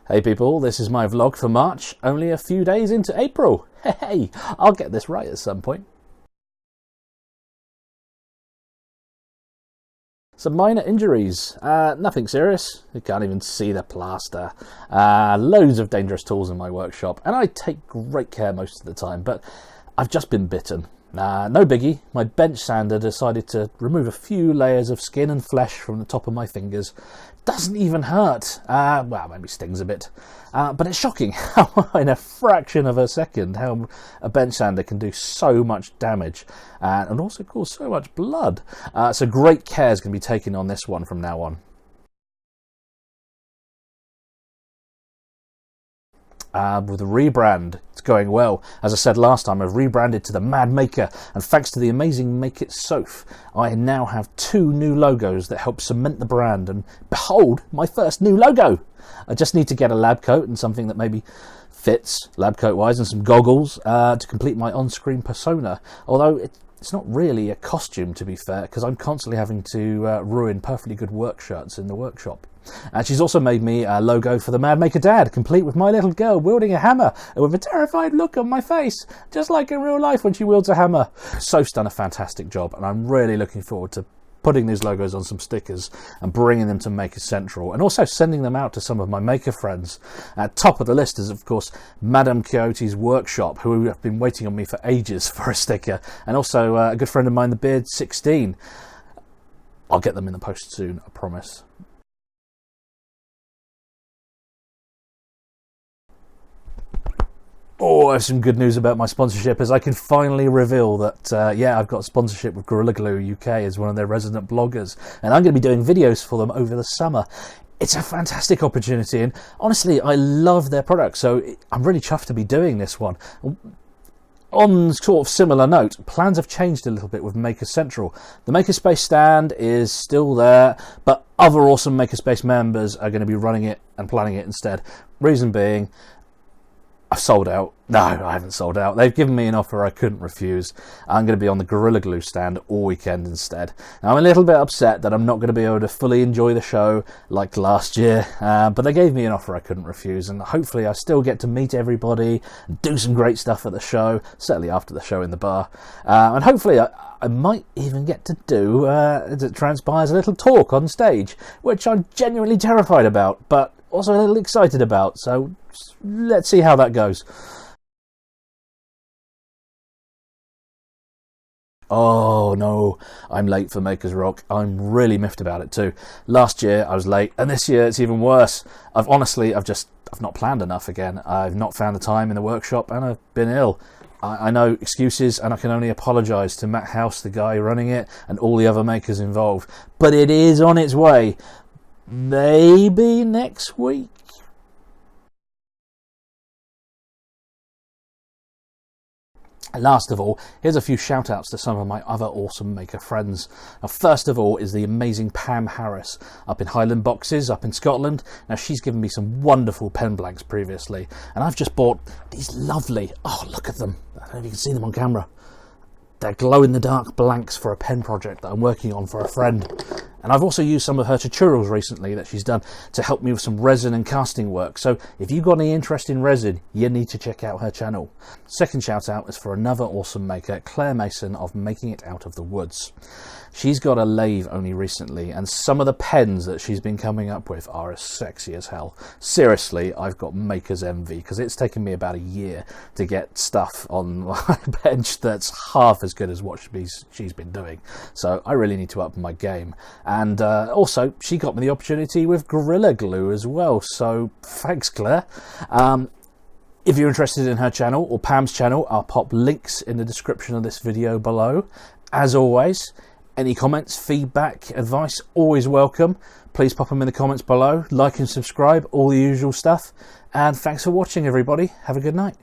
Hey people, this is my vlog for March, only a few days into April. Hey, I'll get this right at some point. Some minor injuries, nothing serious. You can't even see the plaster. Loads of dangerous tools in my workshop, and I take great care most of the time, but I've just been bitten. No biggie, my bench sander decided to remove a few layers of skin and flesh from the top of my fingers. Doesn't even hurt, well, maybe stings a bit, but it's shocking how in a fraction of a second how a bench sander can do so much damage and also cause so much blood. So great care is going to be taken on this one from now on. With the rebrand, it's going well. As I said last time, I've rebranded to the Mad Maker, and thanks to the amazing Make It Soph, I now have 2 new logos that help cement the brand, and behold, my first new logo! I just need to get a lab coat and something that maybe fits lab coat wise, and some goggles to complete my on-screen persona, although it's not really a costume, to be fair, because I'm constantly having to ruin perfectly good work shirts in the workshop. And she's also made me a logo for the Mad Maker Dad, complete with my little girl wielding a hammer and with a terrified look on my face, just like in real life when she wields a hammer. Soph's done a fantastic job, and I'm really looking forward to putting these logos on some stickers and bringing them to Maker Central, and also sending them out to some of my maker friends. At top of the list is, of course, Madame Coyte's workshop, who have been waiting on me for ages for a sticker, and also a good friend of mine, the Beard 16. I'll get them in the post soon, I promise. Oh, I have some good news about my sponsorship, as I can finally reveal that, yeah, I've got a sponsorship with Gorilla Glue UK as one of their resident bloggers, and I'm going to be doing videos for them over the summer. It's a fantastic opportunity, and honestly, I love their products, so I'm really chuffed to be doing this one. On sort of similar note, plans have changed a little bit with Maker Central. The Makerspace stand is still there, but other awesome Makerspace members are going to be running it and planning it instead. Reason being, I've sold out. No, I haven't sold out. They've given me an offer I couldn't refuse. I'm going to be on the Gorilla Glue stand all weekend instead. Now, I'm a little bit upset that I'm not going to be able to fully enjoy the show like last year, but they gave me an offer I couldn't refuse, and hopefully I still get to meet everybody and do some great stuff at the show, certainly after the show in the bar, and hopefully I might even get to do, as it transpires, a little talk on stage, which I'm genuinely terrified about, but also a little excited about, so let's see how that goes. Oh no, I'm late for Makers Rock. I'm really miffed about it too. Last year I was late, and this year it's even worse. I've not planned enough again. I've not found the time in the workshop, and I've been ill. I know excuses, and I can only apologise to Matt House, the guy running it, and all the other makers involved. But it is on its way. Maybe next week. Last of all, here's a few shout outs to some of my other awesome maker friends. Now, first of all is the amazing Pam Harris up in Highland Boxes up in Scotland. Now, she's given me some wonderful pen blanks previously, and I've just bought these lovely, oh look at them, I don't know if you can see them on camera. They're glow-in-the-dark blanks for a pen project that I'm working on for a friend. And I've also used some of her tutorials recently that she's done to help me with some resin and casting work. So if you've got any interest in resin, you need to check out her channel. Second shout out is for another awesome maker, Claire Mason of Making It Out of the Woods. She's got a lathe only recently, and some of the pens that she's been coming up with are as sexy as hell. Seriously, I've got maker's envy, because it's taken me about a year to get stuff on my bench that's half as good as what she's been doing. So I really need to up my game. And also, she got me the opportunity with Gorilla Glue as well, so thanks, Claire. If you're interested in her channel or Pam's channel, I'll pop links in the description of this video below. As always, any comments, feedback, advice, always welcome. Please pop them in the comments below. Like and subscribe, all the usual stuff. And thanks for watching, everybody. Have a good night.